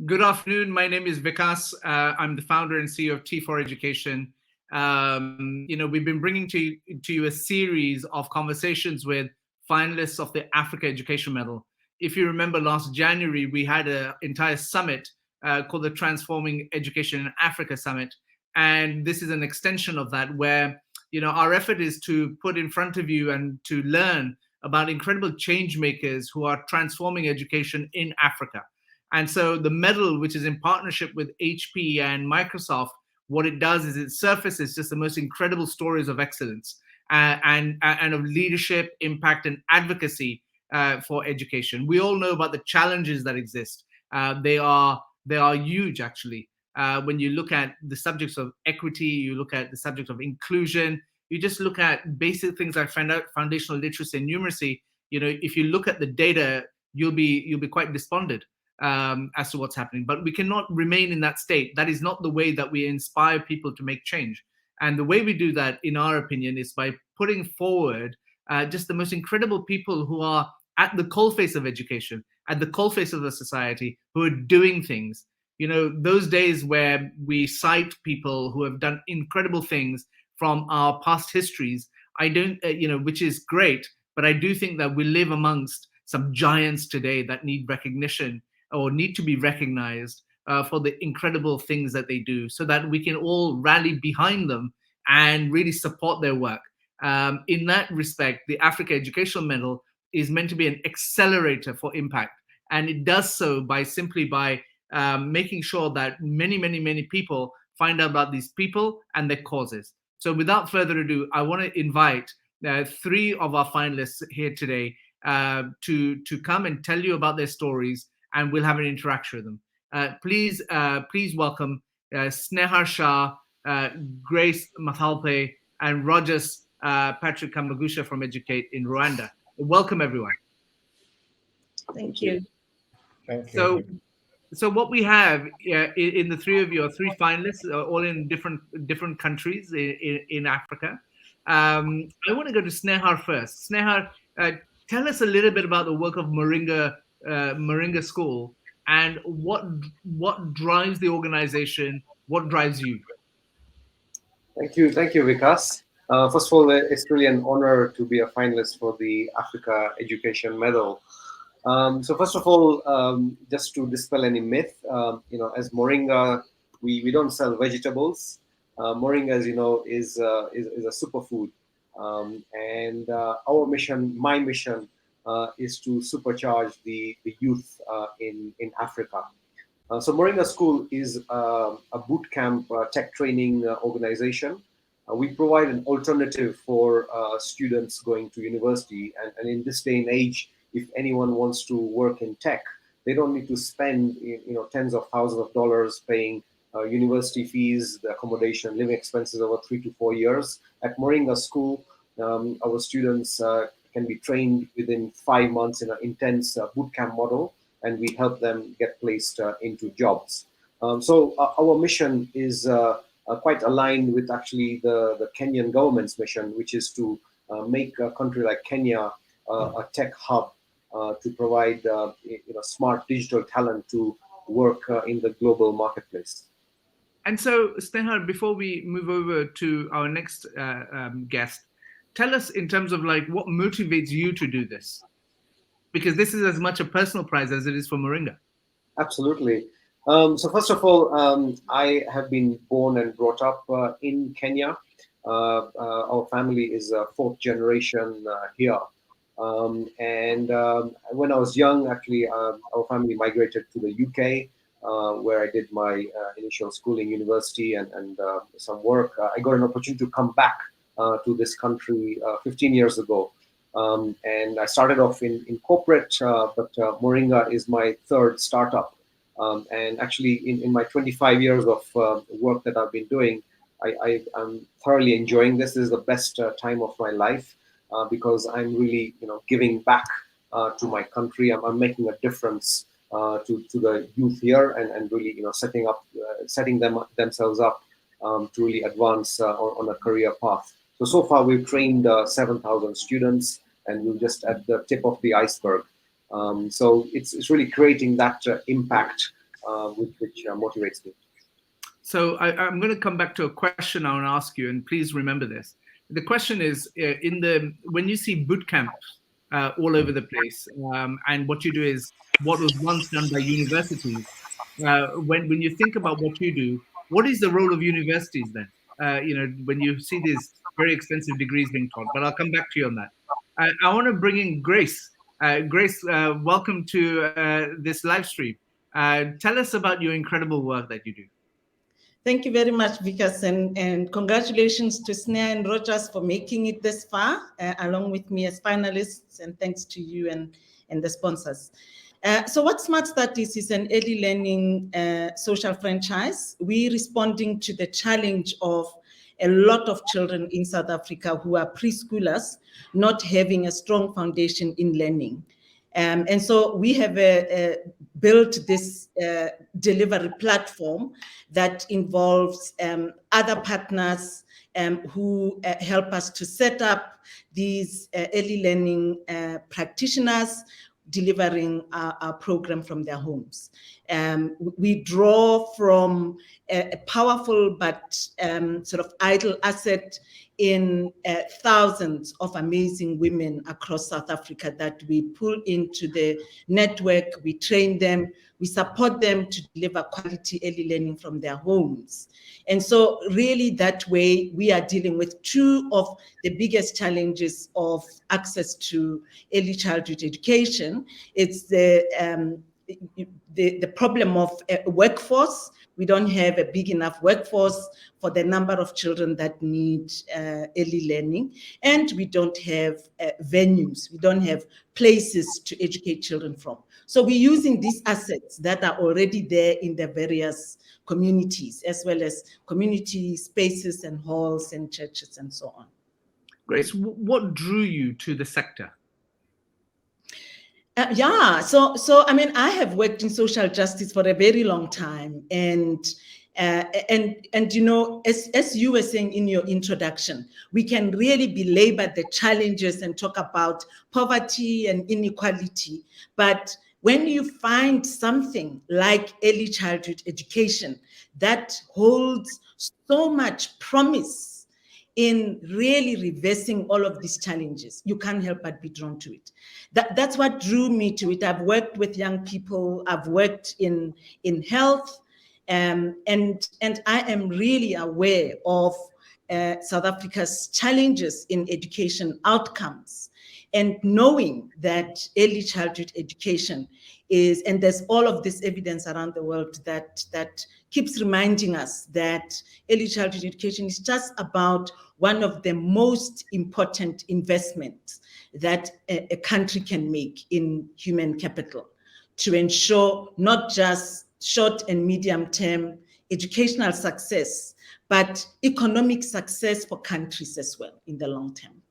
Good afternoon. My name is Vikas. I'm the founder and CEO of T4 Education. We've been bringing to you a series of conversations with finalists of the Africa Education Medal. If you remember, last January, we had an entire summit called the Transforming Education in Africa Summit. And this is an extension of that, where our effort is to put in front of you and to learn about incredible change makers who are transforming education in Africa. And so the medal, which is in partnership with HP and Microsoft, what it does is it surfaces just the most incredible stories of excellence and of leadership, impact, and advocacy for education. We all know about the challenges that exist. They are huge, actually. When you look at the subjects of equity, you look at the subject of inclusion, you just look at basic things like foundational literacy and numeracy. If you look at the data, you'll be quite despondent as to what's happening. But we cannot remain in that state. That is not the way that we inspire people to make change. And the way we do that, in our opinion, is by putting forward just the most incredible people who are at the coalface of education, at the coalface of the society, who are doing things. Those days where we cite people who have done incredible things from our past histories, I don't, which is great, but I do think that we live amongst some giants today that need recognition or need to be recognized for the incredible things that they do, so that we can all rally behind them and really support their work. In that respect, the Africa Educational Medal is meant to be an accelerator for impact. And it does so by making sure that many people find out about these people and their causes. So without further ado, I want to invite three of our finalists here today to come and tell you about their stories, and we'll have an interaction with them. Please welcome Snehar Shah, Grace Mathalpe, and Rogers Patrick Kambagusha from Educate in Rwanda. Welcome, everyone. Thank you. Thank you. So what we have in the three of you are three finalists, all in different countries in Africa. I want to go to Snehar first. Snehar, tell us a little bit about the work of Moringa School and what drives the organization, what drives you. Thank you, Vikas. First of all, it's really an honor to be a finalist for the Africa Education Medal. So first of all, just to dispel any myth, as Moringa, we don't sell vegetables. Moringa, as you know, is a superfood, and our mission, my mission, is to supercharge the youth in Africa. So Moringa School is a boot camp tech training organization. We provide an alternative for students going to university, and in this day and age, if anyone wants to work in tech, they don't need to spend tens of thousands of dollars paying university fees, the accommodation, living expenses over 3 to 4 years. At Moringa School, our students can be trained within 5 months in an intense bootcamp model, and we help them get placed into jobs. So our mission is quite aligned with actually the Kenyan government's mission, which is to make a country like Kenya a tech hub to provide smart digital talent to work in the global marketplace. And so, Snehar, before we move over to our next guest, tell us in terms of what motivates you to do this, because this is as much a personal prize as it is for Moringa. Absolutely. So first of all, I have been born and brought up in Kenya. Our family is a fourth generation here. And when I was young, actually, our family migrated to the UK, where I did my initial schooling, university, and some work. I got an opportunity to come back to this country 15 years ago. And I started off in corporate, but Moringa is my third startup. And actually, in my 25 years of work that I've been doing, I'm thoroughly enjoying this. This is the best time of my life. Because I'm really, giving back to my country. I'm making a difference to the youth here, and really, setting themselves up to really advance on a career path. So far we've trained 7,000 students, and we're just at the tip of the iceberg. So it's really creating that impact which motivates me. So I'm going to come back to a question I want to ask you, and please remember this. The question is, when you see boot camps all over the place, and what you do is what was once done by universities. When you think about what you do, what is the role of universities then? When you see these very expensive degrees being taught. But I'll come back to you on that. I want to bring in Grace. Grace, welcome to this live stream. Tell us about your incredible work that you do. Thank you very much, Vikas, and congratulations to Snare and Rogers for making it this far, along with me as finalists, and thanks to you and the sponsors. So what Smart Start is an early learning social franchise. We're responding to the challenge of a lot of children in South Africa who are preschoolers not having a strong foundation in learning. And so we have built this delivery platform that involves other partners who help us to set up these early learning practitioners delivering our program from their homes. We draw from a powerful but sort of idle asset in thousands of amazing women across South Africa that we pull into the network, we train them, we support them to deliver quality early learning from their homes. And so really that way we are dealing with two of the biggest challenges of access to early childhood education. It's the problem of workforce. We don't have a big enough workforce for the number of children that need early learning, and we don't have venues. We don't have places to educate children from. So we're using these assets that are already there in the various communities, as well as community spaces and halls and churches and so on. Grace, what drew you to the sector? So I mean, I have worked in social justice for a very long time, and you know, as you were saying in your introduction, we can really belabor the challenges and talk about poverty and inequality, but when you find something like early childhood education that holds so much promise in really reversing all of these challenges, you can't help but be drawn to it. That's what drew me to it. I've worked with young people, I've worked in health, and I am really aware of South Africa's challenges in education outcomes, and knowing that early childhood education is, and there's all of this evidence around the world that keeps reminding us that early childhood education is just about one of the most important investments that a country can make in human capital to ensure not just short and medium term educational success, but economic success for countries as well in the long term.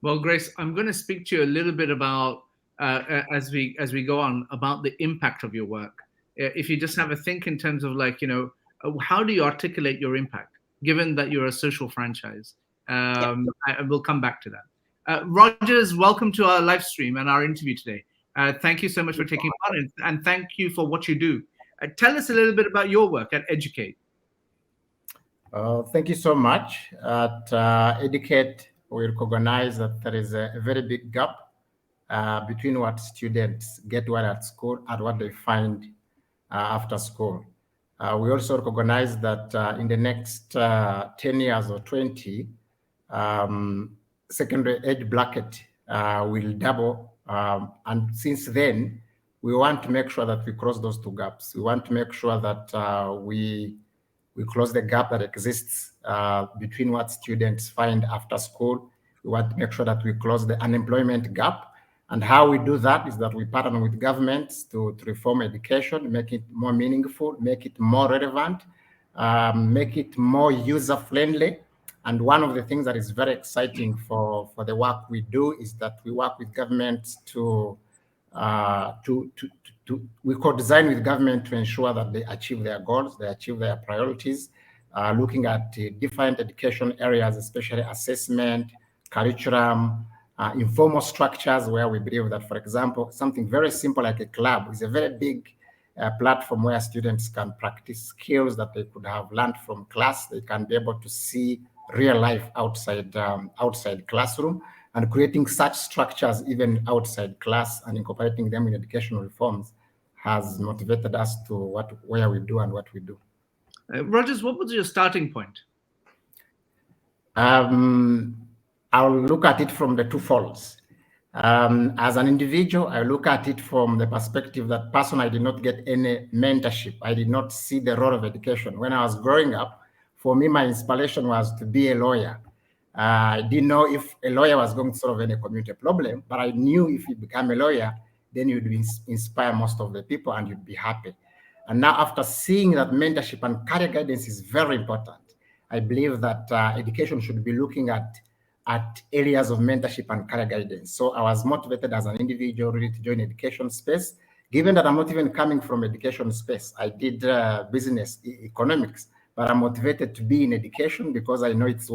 Well, Grace, I'm going to speak to you a little bit about, as we go on, about the impact of your work. If you just have a think in terms of like, you know, how do you articulate your impact, given that you're a social franchise? I will come back to that. Rogers, welcome to our live stream and our interview today. Thank you so much for taking part, and thank you for what you do. Tell us a little bit about your work at Educate. Thank you so much. At Educate, we recognize that there is a very big gap between what students get while at school and what they find after school. We also recognize that in the next 10 years or 20, secondary age bracket will double. And since then, we want to make sure that we cross those two gaps. We want to make sure that we close the gap that exists between what students find after school. We want to make sure that we close the unemployment gap. And how we do that is that we partner with governments to reform education, make it more meaningful, make it more relevant, make it more user-friendly. And one of the things that is very exciting for the work we do is that we work with governments we co-design with government to ensure that they achieve their goals, they achieve their priorities, looking at different education areas, especially assessment, curriculum, informal structures, where we believe that, for example, something very simple like a club is a very big a platform where students can practice skills that they could have learned from class. They can be able to see real life outside classroom, and creating such structures even outside class and incorporating them in educational reforms has motivated us to where we do and what we do. Rogers, what was your starting point? I'll look at it from the two folds. As an individual, I look at it from the perspective that personally I did not get any mentorship. I did not see the role of education. When I was growing up, for me, my inspiration was to be a lawyer. I didn't know if a lawyer was going to solve any community problem, but I knew if you become a lawyer, then you'd inspire most of the people and you'd be happy. And now after seeing that mentorship and career guidance is very important, I believe that education should be looking at areas of mentorship and career guidance. So I was motivated as an individual really to join education space. Given that I'm not even coming from education space, I did business economics, but I'm motivated to be in education because I know it's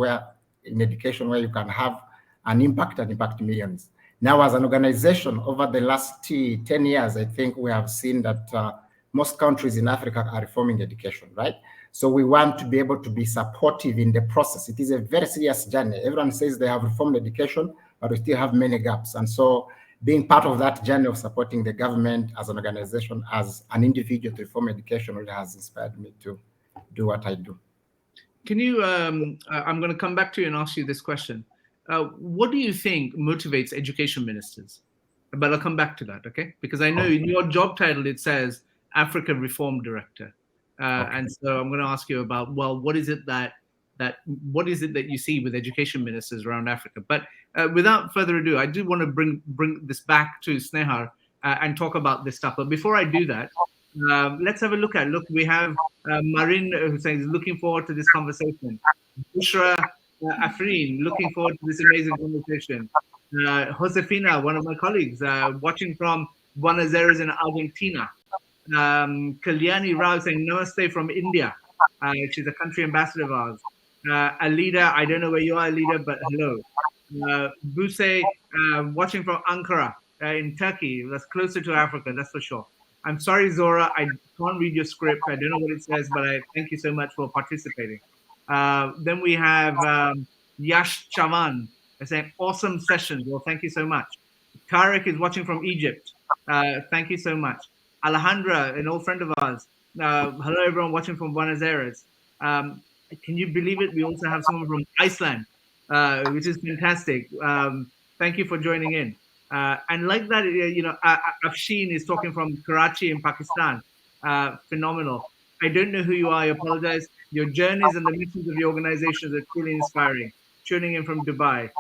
in education where you can have an impact and impact millions. Now, as an organization, over the last 10 years, I think we have seen that most countries in Africa are reforming education, right? So we want to be able to be supportive in the process. It is a very serious journey. Everyone says they have reformed education, but we still have many gaps. And so being part of that journey of supporting the government as an organization, as an individual to reform education really has inspired me to do what I do. Can you, I'm going to come back to you and ask you this question. What do you think motivates education ministers? But I'll come back to that, okay? Because I know in your job title, it says Africa Reform Director. And so I'm going to ask you about, well, what is it that you see with education ministers around Africa? But without further ado, I do want to bring this back to Snehar and talk about this stuff. But before I do that, let's have a look. We have Marin who says, looking forward to this conversation. Bushra Afreen, looking forward to this amazing conversation. Josefina, one of my colleagues, watching from Buenos Aires in Argentina. Kalyani Rao saying namaste from India. She's a country ambassador of ours. Alida, I don't know where you are, Alida, but hello. Buse, watching from Ankara in Turkey. That's closer to Africa, that's for sure. I'm sorry, Zora, I can't read your script. I don't know what it says, but I thank you so much for participating. Then we have Yash Chavan saying awesome session. Well, thank you so much. Tarek is watching from Egypt. Thank you so much. Alejandra, an old friend of ours. Hello, everyone watching from Buenos Aires. Can you believe it? We also have someone from Iceland, which is fantastic. Thank you for joining in. And like that, Afshin is talking from Karachi in Pakistan. Phenomenal. I don't know who you are. I apologize. Your journeys and the missions of your organizations are truly inspiring. Tuning in from Dubai.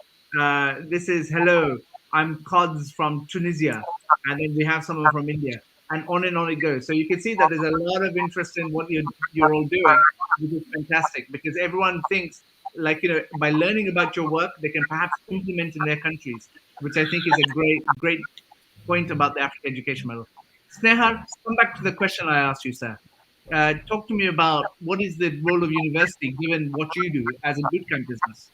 This is hello. I'm Cods from Tunisia. And then we have someone from India. And on it goes. So you can see that there's a lot of interest in what you're all doing, which is fantastic because everyone thinks by learning about your work, they can perhaps implement in their countries, which I think is a great point about the African education model. Snehar, come back to the question I asked you, sir. Talk to me about what is the role of university given what you do as a bootcamp business?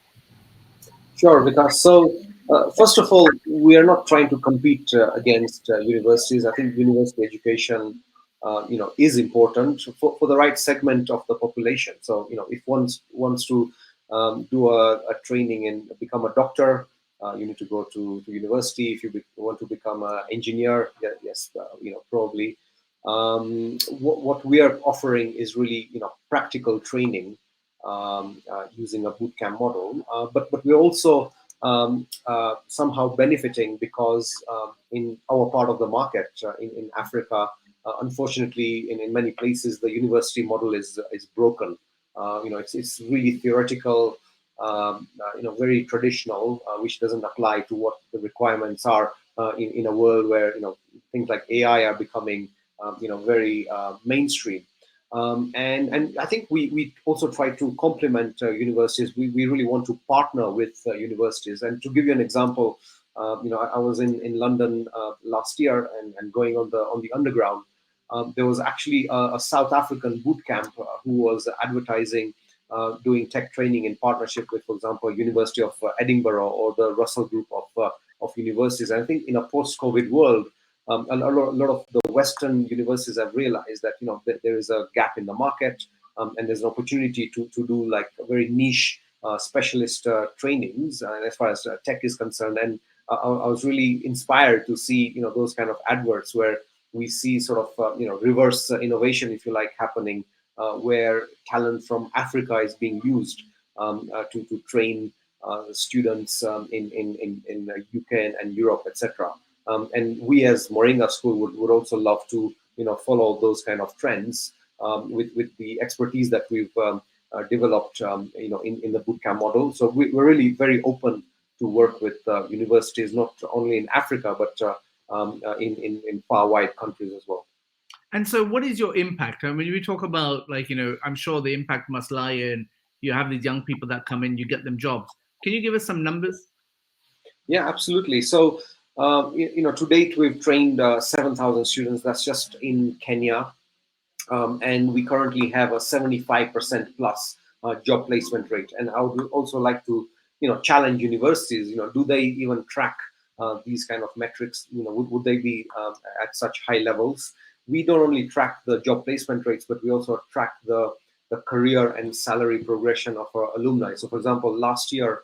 Sure, Vikas. So first of all, we are not trying to compete against universities. I think university education, is important for the right segment of the population. So, if one wants to do a training and become a doctor, you need to go to university. If you want to become an engineer, yes, probably. What we are offering is really, practical training. Using a bootcamp model, but we're also somehow benefiting because in our part of the market in Africa, unfortunately, in many places the university model is broken. It's really theoretical, very traditional, which doesn't apply to what the requirements are in a world where things like AI are becoming very mainstream. And I think we also try to complement universities. We really want to partner with universities. And to give you an example, I was in London last year and going on the underground. There was actually a South African boot camp who was advertising doing tech training in partnership with, for example, University of Edinburgh or the Russell Group of universities. And I think in a post-COVID world, lot of the Western universities have realized that there is a gap in the market, and there's an opportunity to do like a very niche specialist trainings as far as tech is concerned. And I was really inspired to see those kind of adverts where we see sort of reverse innovation, if you like, happening, where talent from Africa is being used to train students in UK and Europe, etc. And we as Moringa School would also love to follow those kind of trends with the expertise that we've developed in the bootcamp model. So we're really very open to work with universities, not only in Africa, but in far wide countries as well. And so what is your impact? I mean, we talk about, like, I'm sure the impact must lie in you have these young people that come in, you get them jobs. Can you give us some numbers? Yeah, absolutely. So, to date, we've trained 7,000 students. That's just in Kenya. And we currently have a 75% plus job placement rate. And I would also like to, challenge universities, do they even track these kind of metrics? Would they be at such high levels? We don't only track the job placement rates, but we also track the career and salary progression of our alumni. So, for example, last year,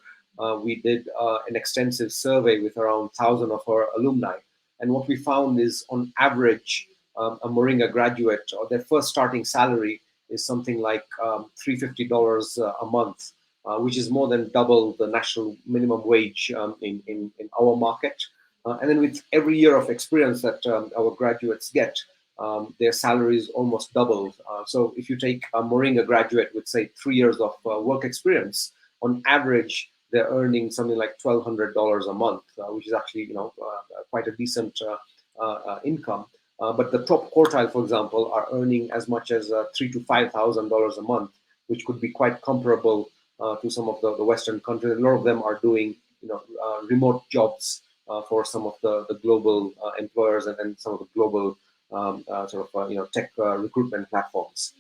we did an extensive survey with around 1,000 of our alumni. And what we found is, on average, a Moringa graduate, or their first starting salary is something like $350 a month, which is more than double the national minimum wage in our market. And then with every year of experience that our graduates get, their salaries almost doubled. So if you take a Moringa graduate with, say, 3 years of work experience, on average, they're earning something like $1,200 a month, which is actually quite a decent income. But the top quartile, for example, are earning as much as $3,000 to $5,000 a month, which could be quite comparable to some of the Western countries. A lot of them are doing remote jobs for some of the global employers and some of the global tech recruitment platforms.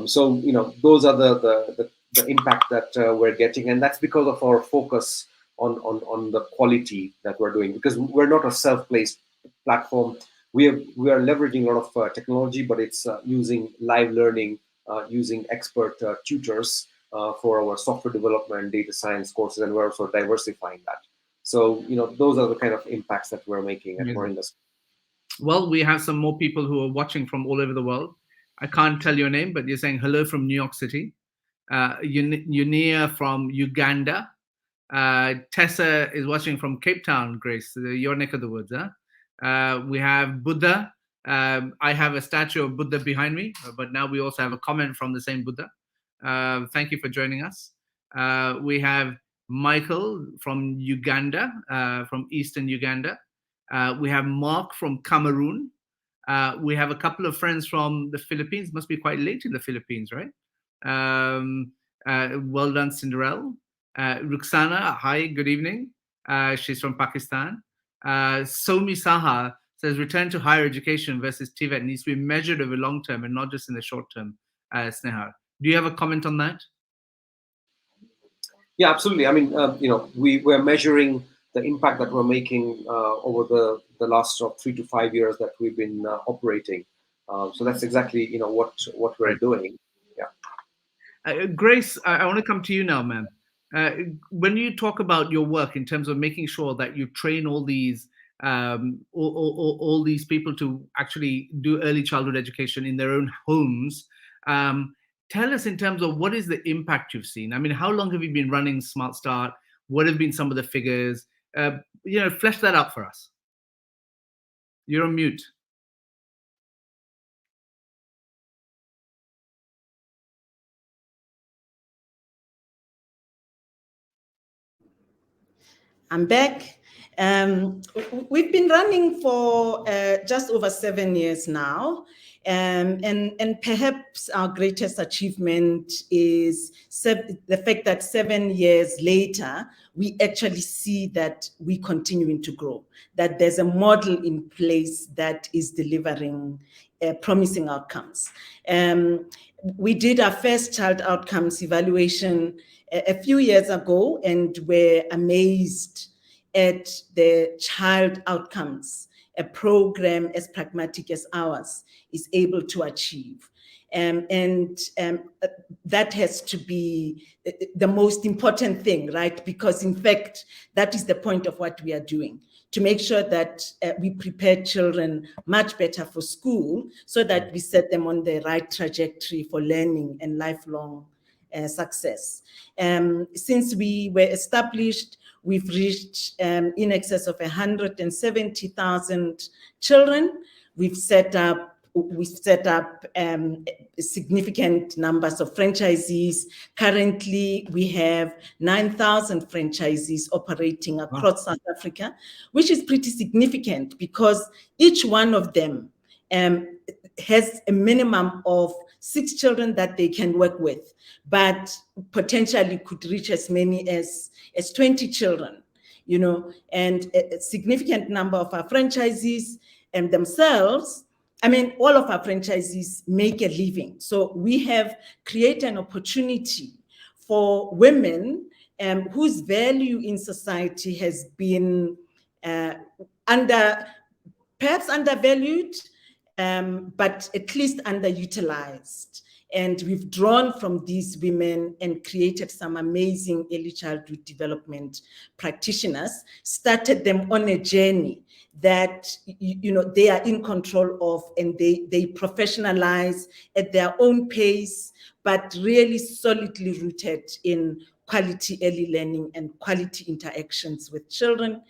So those are the impact that we're getting, and that's because of our focus on the quality that we're doing. Because we're not a self-placed platform. We are leveraging a lot of technology, but it's using live learning, using expert tutors for our software development, data science courses, and we're also diversifying that. So those are the kind of impacts that we're making at Moringa. Well, we have some more people who are watching from all over the world. I can't tell your name, but you're saying hello from New York City. Yunia from Uganda. Tessa is watching from Cape Town, Grace, your neck of the woods. Huh? We have Buddha. I have a statue of Buddha behind me, but now we also have a comment from the same Buddha. Thank you for joining us. We have Michael from Uganda, from Eastern Uganda. We have Mark from Cameroon. We have a couple of friends from the Philippines. Must be quite late in the Philippines, right? Well done, Cinderella. Ruxana, hi, good evening. She's from Pakistan. Somi Saha says, return to higher education versus TVET needs to be measured over long term and not just in the short term. Sneha, do you have a comment on that? Yeah, absolutely. I mean, we're measuring the impact that we're making over the last 3 to 5 years that we've been operating. So that's exactly what we're doing. Yeah. Grace, I want to come to you now, ma'am. When you talk about your work in terms of making sure that you train all these people to actually do early childhood education in their own homes, tell us in terms of what is the impact you've seen. I mean, how long have you been running Smart Start? What have been some of the figures? Flesh that out for us. You're on mute. I'm back. We've been running for just over 7 years now. And perhaps our greatest achievement is the fact that 7 years later, we actually see that we're continuing to grow, that there's a model in place that is delivering promising outcomes. We did our first child outcomes evaluation a few years ago, and we're amazed at the child outcomes a program as pragmatic as ours is able to achieve. That has to be the most important thing, right? Because in fact, that is the point of what we are doing, to make sure that we prepare children much better for school so that we set them on the right trajectory for learning and lifelong success. Since we were established, we've reached in excess of 170,000 children. We've set up significant numbers of franchisees. Currently, we have 9,000 franchisees operating across South Africa, which is pretty significant because each one of them has a minimum of 6 children that they can work with, but potentially could reach as many as 20 children, you know, and a significant number of our franchisees and themselves, I mean, all of our franchisees make a living. So we have created an opportunity for women whose value in society has been perhaps undervalued, but at least underutilized. And we've drawn from these women and created some amazing early childhood development practitioners, started them on a journey that, you know, they are in control of, and they professionalize at their own pace, but really solidly rooted in quality early learning and quality interactions with children.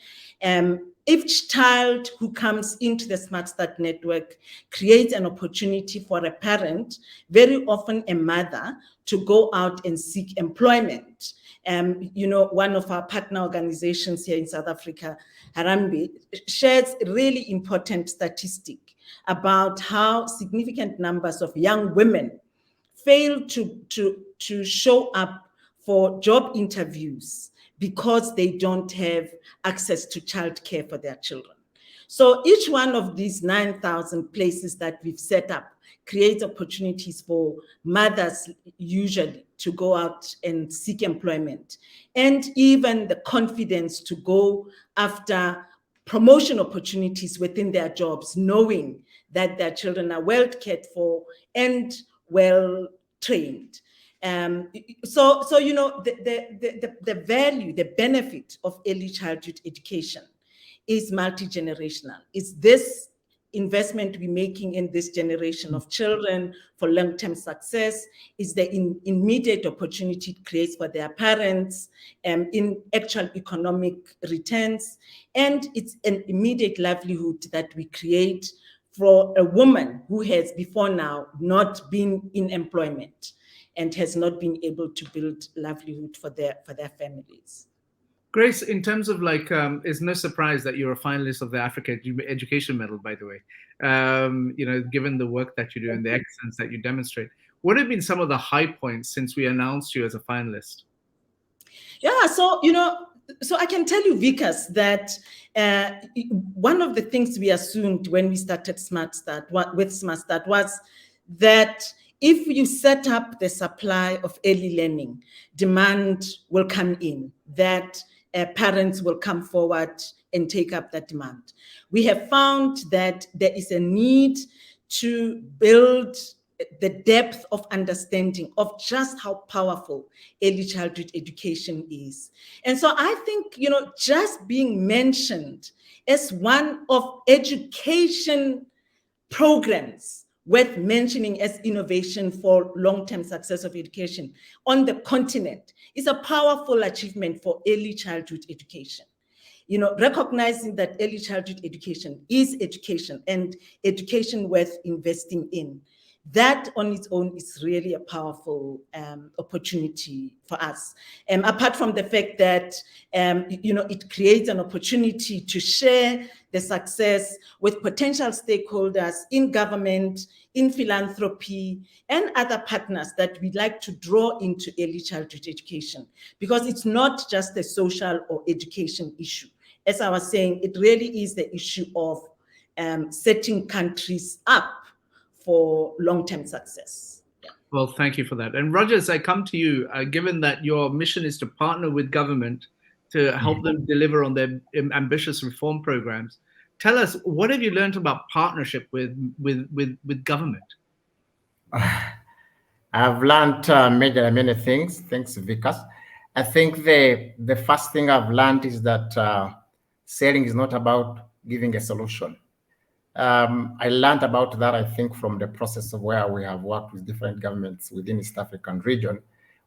Each child who comes into the Smart Start network creates an opportunity for a parent, very often a mother, to go out and seek employment. You know, one of our partner organizations here in South Africa, Harambee, shares a really important statistic about how significant numbers of young women fail to show up for job interviews because they don't have access to childcare for their children. So each one of these 9,000 places that we've set up creates opportunities for mothers usually to go out and seek employment, and even the confidence to go after promotion opportunities within their jobs, knowing that their children are well cared for and well trained. So you know, the value, the benefit of early childhood education is multi-generational. It's this investment we're making in this generation of children for long-term success, is the immediate opportunity it creates for their parents in actual economic returns, and it's an immediate livelihood that we create for a woman who has before now not been in employment and has not been able to build livelihood for their families. Grace, in terms of like, it's no surprise that you're a finalist of the Africa Education Medal, by the way. You know, given the work that you do and the excellence that you demonstrate, what have been some of the high points since we announced you as a finalist? Yeah, so, you know, so I can tell you, Vikas, that one of the things we assumed when we started Smart Start was that if you set up the supply of early learning, demand will come in, that parents will come forward and take up that demand. We have found that there is a need to build the depth of understanding of just how powerful early childhood education is. And so I think, you know, just being mentioned as one of education programs worth mentioning as innovation for long-term success of education on the continent is a powerful achievement for early childhood education. You know, recognizing that early childhood education is education and education worth investing in. That on its own is really a powerful opportunity for us. Apart from the fact that, you know, it creates an opportunity to share the success with potential stakeholders in government, in philanthropy, and other partners that we'd like to draw into early childhood education, because it's not just a social or education issue. As I was saying, it really is the issue of setting countries up for long-term success. Yeah. Well, thank you for that. And Rogers, I come to you, given that your mission is to partner with government to help them deliver on their ambitious reform programs. tell us, what have you learned about partnership with government? I've learned many things. Thanks, Vikas. I think the first thing I've learned is that selling is not about giving a solution. I learned about that, I think, from the process of where we have worked with different governments within East African region,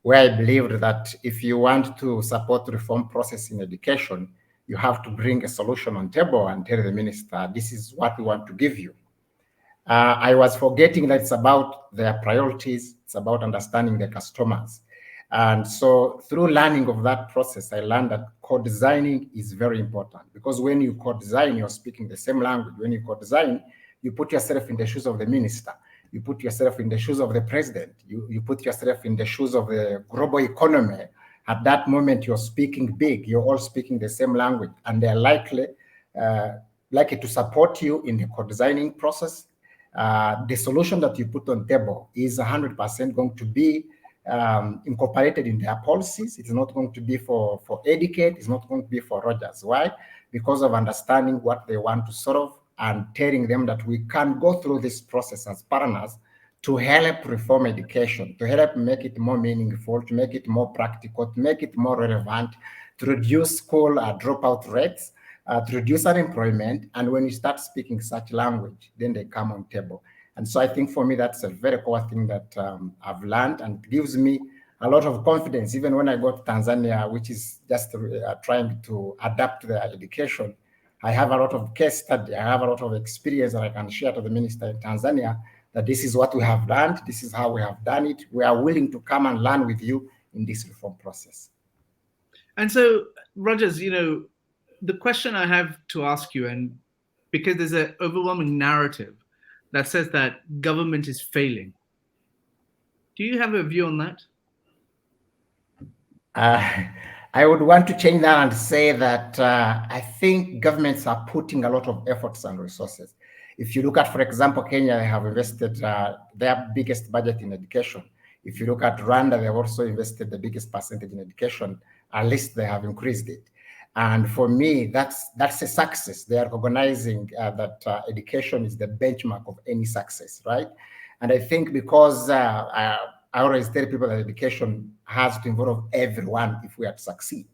where I believed that if you want to support reform process in education, you have to bring a solution on table and tell the minister, this is what we want to give you. I was forgetting that it's about their priorities, it's about understanding the customers. And so through learning of that process, I learned that co-designing is very important, because when you co-design, you're speaking the same language. When you co-design, you put yourself in the shoes of the minister, you put yourself in the shoes of the president, you put yourself in the shoes of the global economy. At that moment, you're speaking big, you're all speaking the same language, and they're likely to support you in the co-designing process. The solution that you put on table is 100% going to be incorporated in their policies. It's not going to be for Educate, it's not going to be for Rogers. Why? Because of understanding what they want to solve and telling them that we can go through this process as partners to help reform education, to help make it more meaningful, to make it more practical, to make it more relevant, to reduce school dropout rates, to reduce unemployment. And when you start speaking such language, then they come on table. And so I think for me, that's a very core thing that I've learned, and it gives me a lot of confidence, even when I go to Tanzania, which is just trying to adapt their education. I have a lot of case study, I have a lot of experience that I can share to the minister in Tanzania, that this is what we have learned, this is how we have done it. We are willing to come and learn with you in this reform process. And so, Rogers, the question I have to ask you, and because there's an overwhelming narrative that says that government is failing. Do you have a view on that? I would want to change that and say that I think governments are putting a lot of efforts and resources. If you look at, for example, Kenya, they have invested their biggest budget in education. If you look at Rwanda, they have also invested the biggest percentage in education. At least they have increased it. And for me, that's a success. They are recognizing that education is the benchmark of any success, right? And I think because I always tell people that education has to involve everyone if we are to succeed.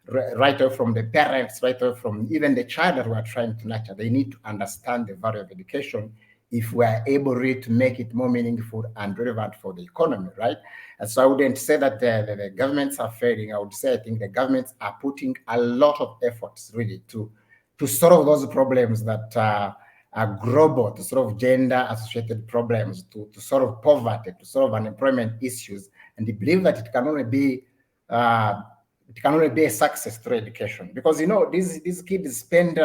Right away from the parents, right away from even the child that we are trying to nurture, they need to understand the value of education if we are able really to make it more meaningful and relevant for the economy, right? And so I wouldn't say that the governments are failing. I would say I think the governments are putting a lot of efforts really to solve those problems that are global, to solve gender-associated problems, to solve poverty, to solve unemployment issues, and they believe that it can only be a success through education. Because these kids spend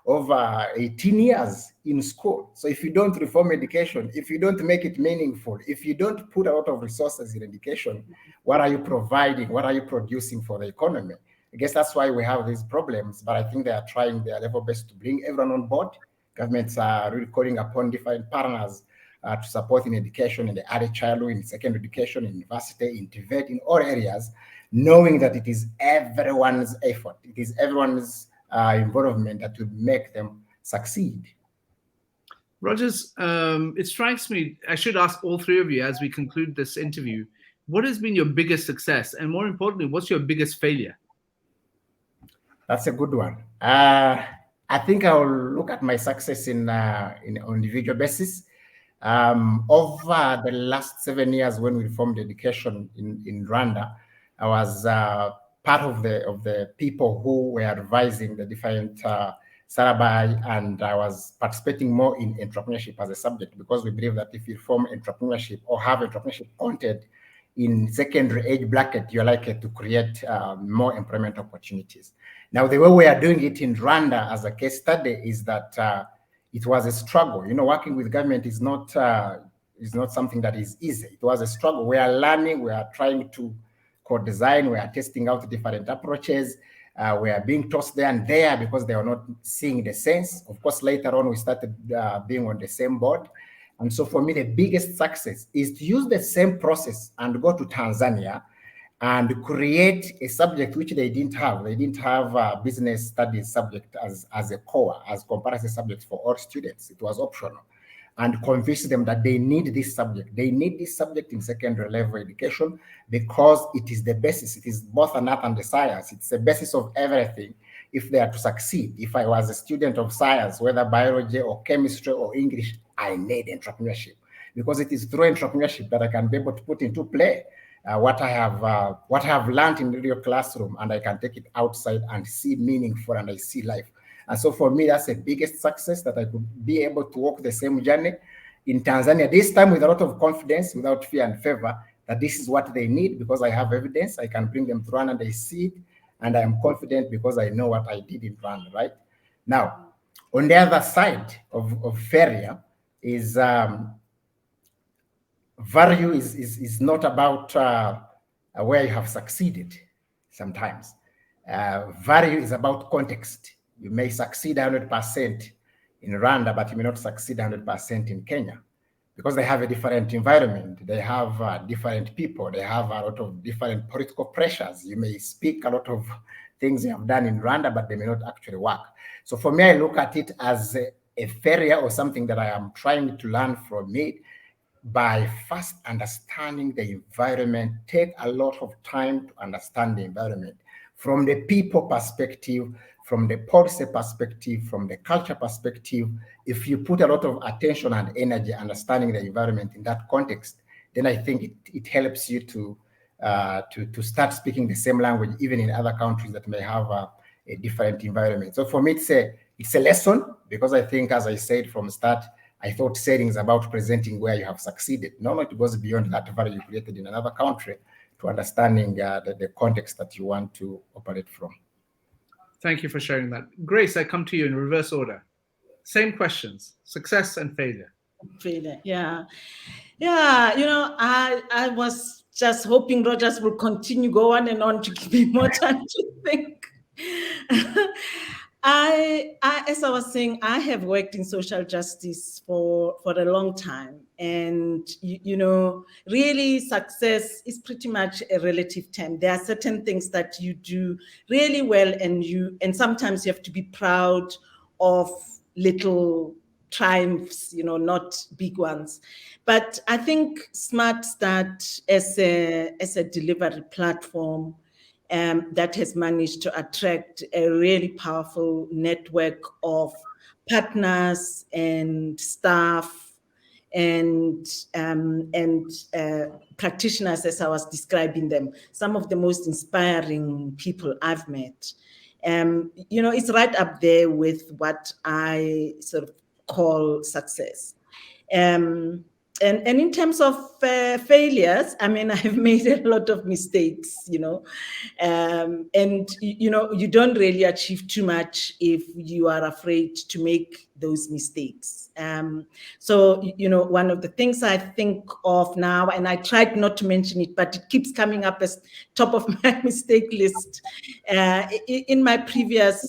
over 18 years in school. So if you don't reform education, if you don't make it meaningful, if you don't put a lot of resources in education, what are you providing? What are you producing for the economy? I guess that's why we have these problems, but I think they are trying their level best to bring everyone on board. Governments are really calling upon different partners to support in education, in the early childhood, in secondary education, in university, in TVET, in all areas, knowing that it is everyone's effort, it is everyone's involvement that will make them succeed. Rogers, it strikes me, I should ask all three of you as we conclude this interview, what has been your biggest success? And more importantly, what's your biggest failure? That's a good one. I think I'll look at my success in on individual basis. Over the last 7 years when we reformed education in Rwanda, I was part of the people who were revising the different syllabi, and I was participating more in entrepreneurship as a subject, because we believe that if you form entrepreneurship or have entrepreneurship content in secondary age bracket, you're likely to create more employment opportunities. Now, the way we are doing it in Rwanda as a case study is that it was a struggle. Working with government is not something that is easy. It was a struggle. We are learning, we are trying to co-design, we are testing out different approaches. We are being tossed there and there because they are not seeing the sense. Of course, later on, we started being on the same board. And so for me, the biggest success is to use the same process and go to Tanzania and create a subject which they didn't have. They didn't have a business studies subject as a core, as comparative subject for all students. It was optional. And convince them that they need this subject. They need this subject in secondary level education because it is the basis. It is both an art and a science. It's the basis of everything if they are to succeed. If I was a student of science, whether biology or chemistry or English, I need entrepreneurship because it is through entrepreneurship that I can be able to put into play what I have learned in the real classroom, and I can take it outside and see meaningful and I see life. And so for me, that's the biggest success, that I could be able to walk the same journey in Tanzania, this time with a lot of confidence, without fear and favor, that this is what they need because I have evidence. I can bring them to Rwanda and they see it. And I am confident because I know what I did in Rwanda, right? Now, on the other side of failure is value is not about where you have succeeded sometimes. Value is about context. You may succeed 100% in Rwanda, but you may not succeed 100% in Kenya because they have a different environment. They have different people. They have a lot of different political pressures. You may speak a lot of things you have done in Rwanda, but they may not actually work. So for me, I look at it as a failure or something that I am trying to learn from it by first understanding the environment. Take a lot of time to understand the environment from the people perspective, from the policy perspective, from the culture perspective. If you put a lot of attention and energy understanding the environment in that context, then I think it helps you to start speaking the same language, even in other countries that may have a different environment. So for me, it's a lesson, because I think, as I said from the start, I thought selling is about presenting where you have succeeded. No, it goes beyond that value you created in another country to understanding the context that you want to operate from. Thank you for sharing that. Grace, I come to you in reverse order. Same questions, success and failure. Failure, yeah. I was just hoping Rogers will continue go on and on to give me more time to think. As I was saying, I have worked in social justice for a long time, and really success is pretty much a relative term. There are certain things that you do really well, and sometimes you have to be proud of little triumphs, not big ones. But I think Smart Start as a delivery platform that has managed to attract a really powerful network of partners and staff and practitioners, as I was describing them, some of the most inspiring people I've met. It's right up there with what I sort of call success. And in terms of failures, I mean, I've made a lot of mistakes, and you don't really achieve too much if you are afraid to make those mistakes. So one of the things I think of now, and I tried not to mention it, but it keeps coming up as top of my mistake list. In my previous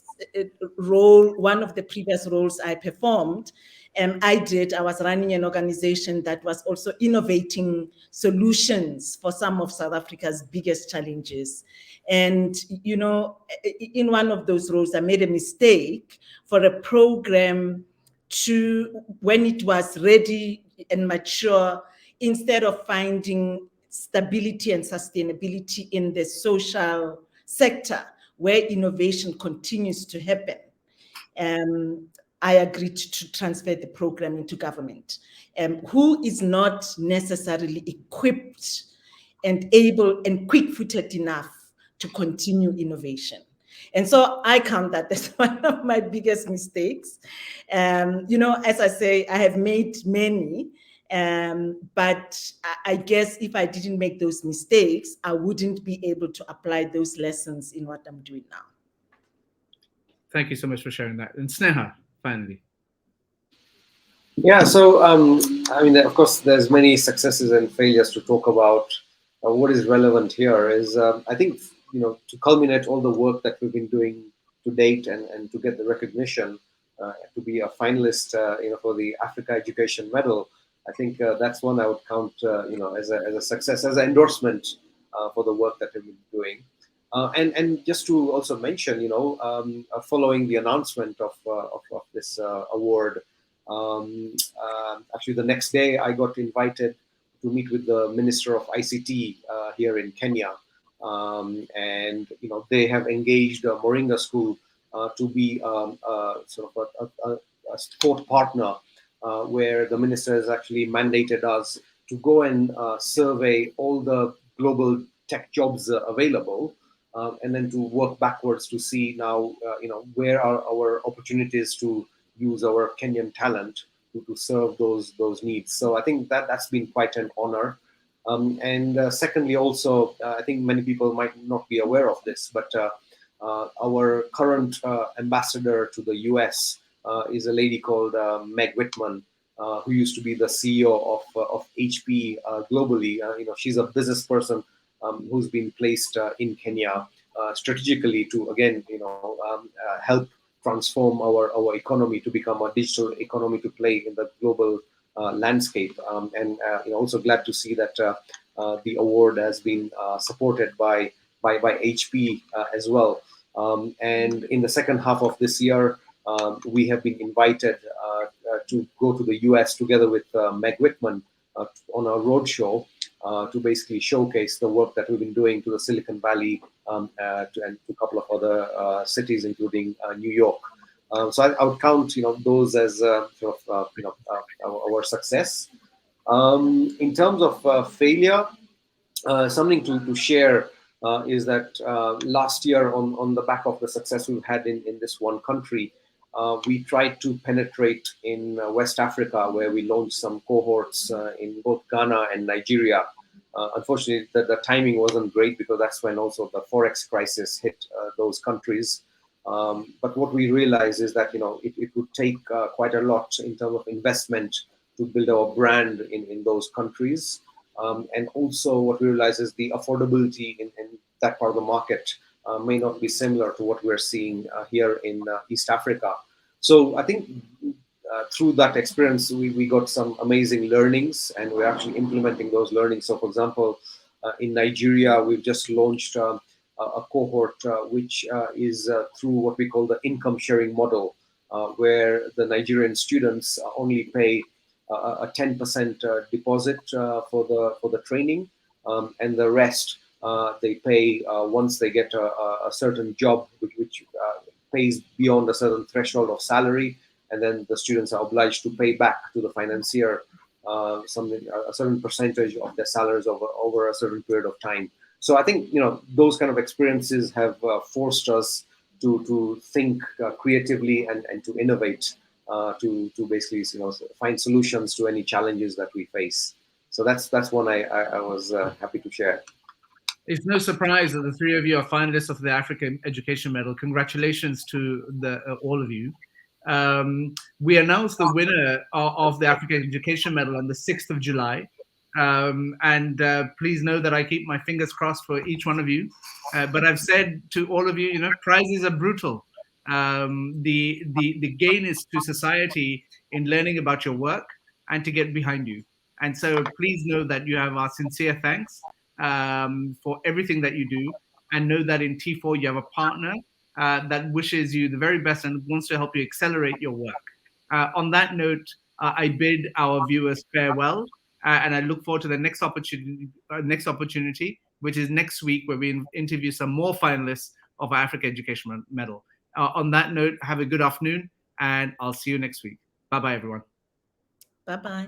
role, one of the previous roles I performed, I was running an organization that was also innovating solutions for some of South Africa's biggest challenges. And, in one of those roles, I made a mistake for a program when it was ready and mature, instead of finding stability and sustainability in the social sector where innovation continues to happen. I agreed to transfer the program into government, who is not necessarily equipped and able and quick-footed enough to continue innovation. And so I count that as one of my biggest mistakes. As I say, I have made many, but I guess if I didn't make those mistakes, I wouldn't be able to apply those lessons in what I'm doing now. Thank you so much for sharing that. And Sneha, finally. Yeah, so I mean, of course, there's many successes and failures to talk about. What is relevant here is, I think, to culminate all the work that we've been doing to date and to get the recognition to be a finalist, for the Africa Education Medal. I think that's one I would count, as a success, as an endorsement for the work that we've been doing. And just to also mention, following the announcement of this award, actually the next day I got invited to meet with the Minister of ICT here in Kenya, and they have engaged Moringa School to be sort of a sport partner, where the minister has actually mandated us to go and survey all the global tech jobs available, and then to work backwards to see now, where are our opportunities to use our Kenyan talent to serve those needs. So I think that's been quite an honor. And secondly, also, I think many people might not be aware of this, but our current ambassador to the US is a lady called Meg Whitman, who used to be the CEO of HP globally. She's a business person who's been placed in Kenya strategically to, again, help transform our economy to become a digital economy to play in the global landscape. And also glad to see that the award has been supported by HP as well. And in the second half of this year, we have been invited to go to the US together with Meg Whitman on a roadshow to basically showcase the work that we've been doing to the Silicon Valley and to a couple of other cities, including New York. So I would count, those as sort of, our success. In terms of failure, something to share is that last year, on the back of the success we've had in this one country, we tried to penetrate in West Africa, where we launched some cohorts in both Ghana and Nigeria. Unfortunately, the timing wasn't great because that's when also the Forex crisis hit those countries. But what we realized is that it would take quite a lot in terms of investment to build our brand in those countries. And also what we realize is the affordability in that part of the market may not be similar to what we're seeing here in East Africa. So I think through that experience, we got some amazing learnings, and we're actually implementing those learnings. So for example, in Nigeria, we've just launched a cohort which is through what we call the income sharing model, where the Nigerian students only pay a 10% deposit for the training, and the rest they pay once they get a certain job which pays beyond a certain threshold of salary, and then the students are obliged to pay back to the financier a certain percentage of their salaries over a certain period of time. So I think those kind of experiences have forced us to think creatively and to innovate, to basically find solutions to any challenges that we face. So that's one I was happy to share. It's no surprise that the three of you are finalists of the African Education Medal. Congratulations to all of you. We announced the winner of the African Education Medal on the 6th of July. And please know that I keep my fingers crossed for each one of you. But I've said to all of you, prizes are brutal. The gain is to society in learning about your work and to get behind you. And so please know that you have our sincere thanks for everything that you do, and know that in T4 you have a partner that wishes you the very best and wants to help you accelerate your work. On that note, I bid our viewers farewell, and I look forward to the next opportunity, which is next week, where we interview some more finalists of our Africa Education Medal. On that note, have a good afternoon, and I'll see you next week. Bye-bye, everyone. Bye-bye.